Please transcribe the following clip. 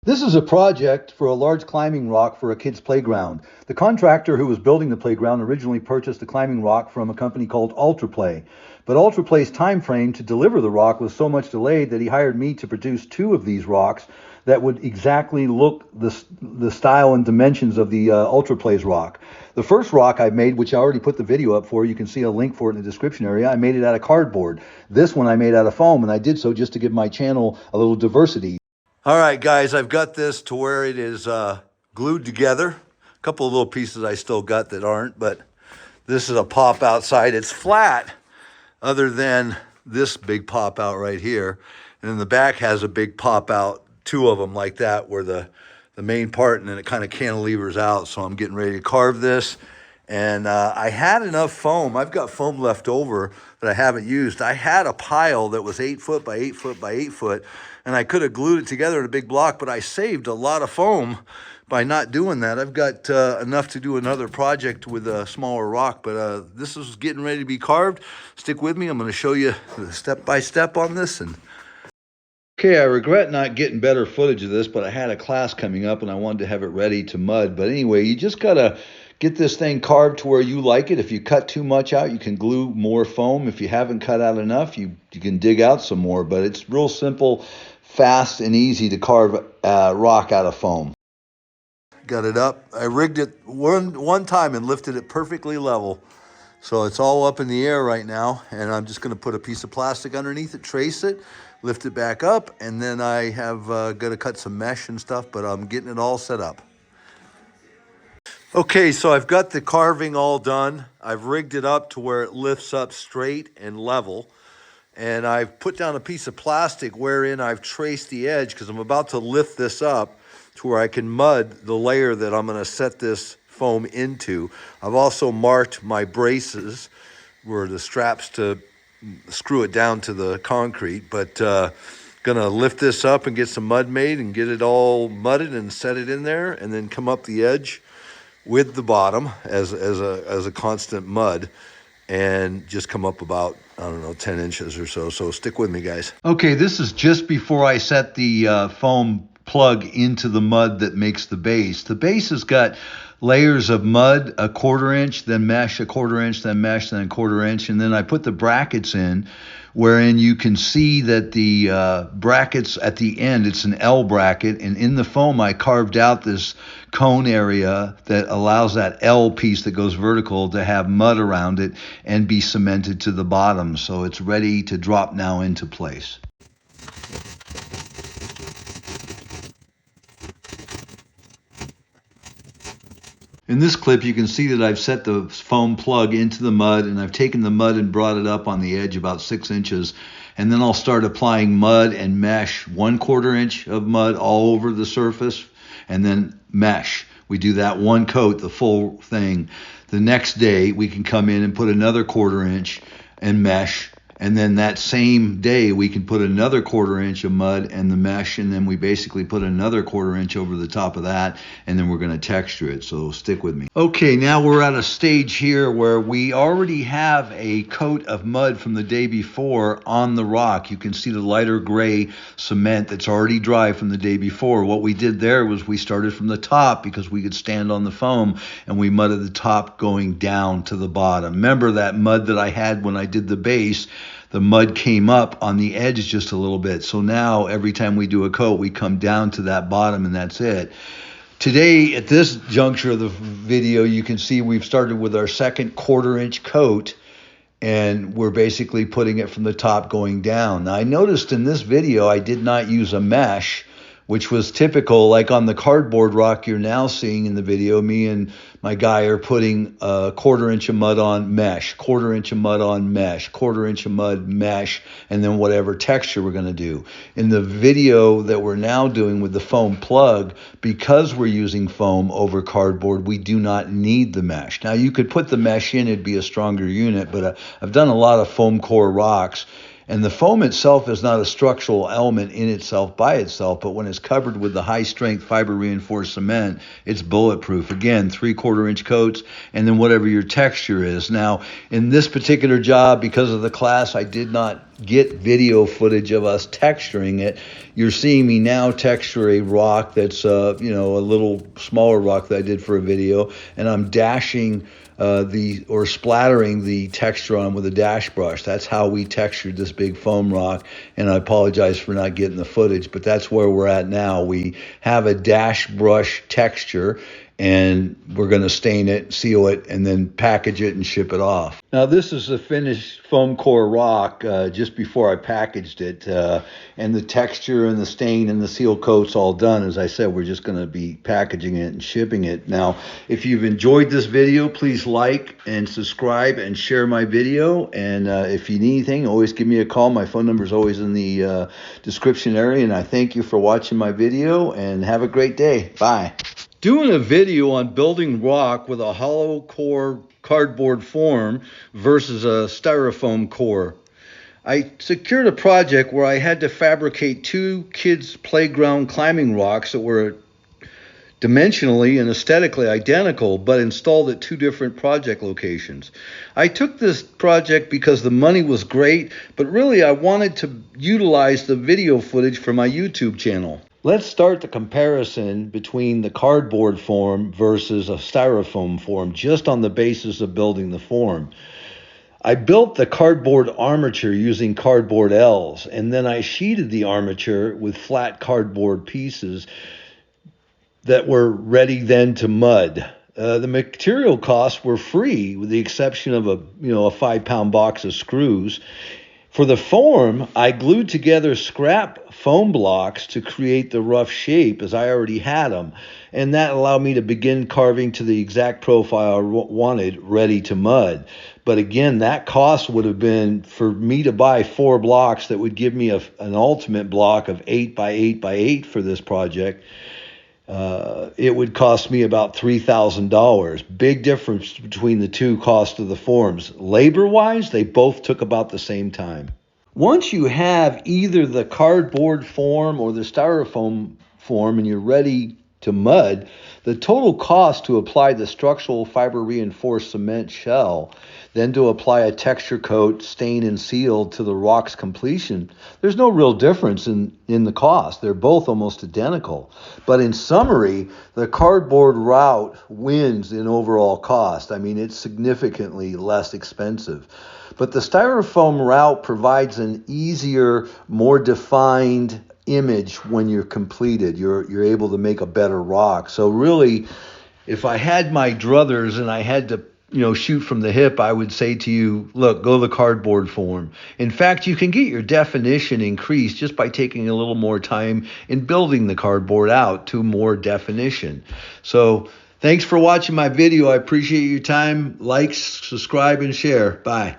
This is a project for a large climbing rock for a kid's playground. The contractor who was building the playground originally purchased the climbing rock from a company called Ultraplay. But Ultraplay's time frame to deliver the rock was so much delayed that he hired me to produce two of these rocks that would exactly look the style and dimensions of the Ultraplay's rock. The first rock I made, which I already put the video up for, you can see a link for it in the description area, I made it out of cardboard. This one I made out of foam, and I did so just to give my channel a little diversity. All right, guys, I've got this to where it is glued together. A couple of little pieces I still got that aren't, but this is a pop outside. It's flat other than this big pop out right here. And then the back has a big pop out, two of them like that, where the main part, and then it kind of cantilevers out. So I'm getting ready to carve this. And I had enough foam. I've got foam left over that I haven't used. I had a pile that was 8 foot by 8 foot by 8 foot, and I could have glued it together in a big block, but I saved a lot of foam by not doing that. I've got enough to do another project with a smaller rock, but this is getting ready to be carved. Stick with me. I'm going to show you the step-by-step on this. Okay, I regret not getting better footage of this, but I had a class coming up and I wanted to have it ready to mud. But anyway, you just got to get this thing carved to where you like it. If you cut too much out, you can glue more foam. If you haven't cut out enough, you can dig out some more. But it's real simple, fast, and easy to carve rock out of foam. Got it up. I rigged it one time and lifted it perfectly level. So it's all up in the air right now, and I'm just going to put a piece of plastic underneath it, trace it, lift it back up, and then I have got to cut some mesh and stuff, but I'm getting it all set up. Okay, so I've got the carving all done. I've rigged it up to where it lifts up straight and level, and I've put down a piece of plastic wherein I've traced the edge because I'm about to lift this up to where I can mud the layer that I'm going to set this foam into. I've also marked my braces where the straps to screw it down to the concrete, but gonna lift this up and get some mud made and get it all mudded and set it in there, and then come up the edge with the bottom as a constant mud, and just come up about, I don't know, 10 inches or so. So stick with me, guys. Okay, this is just before I set the foam plug into the mud that makes the base. The base has got layers of mud, a 1/4 inch, then mesh, a 1/4 inch, then mesh, then a 1/4 inch. And then I put the brackets in, wherein you can see that the brackets at the end, it's an L bracket. And in the foam, I carved out this cone area that allows that L piece that goes vertical to have mud around it and be cemented to the bottom. So it's ready to drop now into place. In this clip, you can see that I've set the foam plug into the mud, and I've taken the mud and brought it up on the edge about 6 inches. And then I'll start applying mud and mesh, 1/4 inch of mud all over the surface, and then mesh. We do that one coat, the full thing. The next day, we can come in and put another 1/4 inch and mesh. And then that same day, we can put another 1/4 inch of mud and the mesh, and then we basically put another 1/4 inch over the top of that, and then we're going to texture it. So stick with me. Okay, now we're at a stage here where we already have a coat of mud from the day before on the rock. You can see the lighter gray cement that's already dry from the day before. What we did there was we started from the top because we could stand on the foam, and we mudded the top going down to the bottom. Remember that mud that I had when I did the base? The mud came up on the edge just a little bit. So now every time we do a coat, we come down to that bottom, and that's it. Today, at this juncture of the video, you can see we've started with our second 1/4 inch coat, and we're basically putting it from the top going down. Now, I noticed in this video, I did not use a mesh, which was typical. Like on the cardboard rock you're now seeing in the video, me and my guy are putting a 1/4 inch of mud on mesh, 1/4 inch of mud on mesh, 1/4 inch of mud mesh, and then whatever texture we're going to do. In the video that we're now doing with the foam plug, because we're using foam over cardboard, we do not need the mesh. Now, you could put the mesh in, it'd be a stronger unit, but I've done a lot of foam core rocks. And the foam itself is not a structural element in itself by itself, but when it's covered with the high-strength fiber-reinforced cement, it's bulletproof. Again, 3/4 inch coats, and then whatever your texture is. Now, in this particular job, because of the class, I did not get video footage of us texturing it. You're seeing me now texture a rock that's a little smaller rock that I did for a video, and I'm dashing splattering the texture on with a dash brush. That's how we textured this big foam rock, and I apologize for not getting the footage, but that's where we're at now. We have a dash brush texture, and we're going to stain it, seal it, and then package it and ship it off. Now, this is a finished foam core rock just before I packaged it, and the texture and the stain and the seal coat's all done. As I said, we're just going to be packaging it and shipping it. Now, if you've enjoyed this video, please like and subscribe and share my video. And if you need anything, always give me a call. My phone number is always in the description area. And I thank you for watching my video, and have a great day. Bye. Doing a video on building rock with a hollow core cardboard form versus a styrofoam core. I secured a project where I had to fabricate 2 kids' playground climbing rocks that were dimensionally and aesthetically identical, but installed at 2 different project locations. I took this project because the money was great, but really I wanted to utilize the video footage for my YouTube channel. Let's start the comparison between the cardboard form versus a styrofoam form, just on the basis of building the form. I built the cardboard armature using cardboard L's, and then I sheeted the armature with flat cardboard pieces that were ready then to mud. The material costs were free, with the exception of a 5-pound box of screws. For the form, I glued together scrap foam blocks to create the rough shape, as I already had them, and that allowed me to begin carving to the exact profile I wanted, ready to mud. But again, that cost would have been for me to buy 4 blocks that would give me an ultimate block of 8 by 8 by 8 for this project. It would cost me about $3,000. Big difference between the 2 costs of the forms. Labor-wise, they both took about the same time. Once you have either the cardboard form or the styrofoam form and you're ready to mud, the total cost to apply the structural fiber reinforced cement shell, then to apply a texture coat, stain, and seal to the rock's completion, there's no real difference in the cost. They're both almost identical. But in summary, the cardboard route wins in overall cost. I mean, it's significantly less expensive. But the styrofoam route provides an easier, more defined image when you're completed. You're able to make a better rock. So really, if I had my druthers and I had to shoot from the hip, I would say to you, look, go the cardboard form. In fact, you can get your definition increased just by taking a little more time in building the cardboard out to more definition. So thanks for watching my video. I appreciate your time. Like, subscribe, and share. Bye.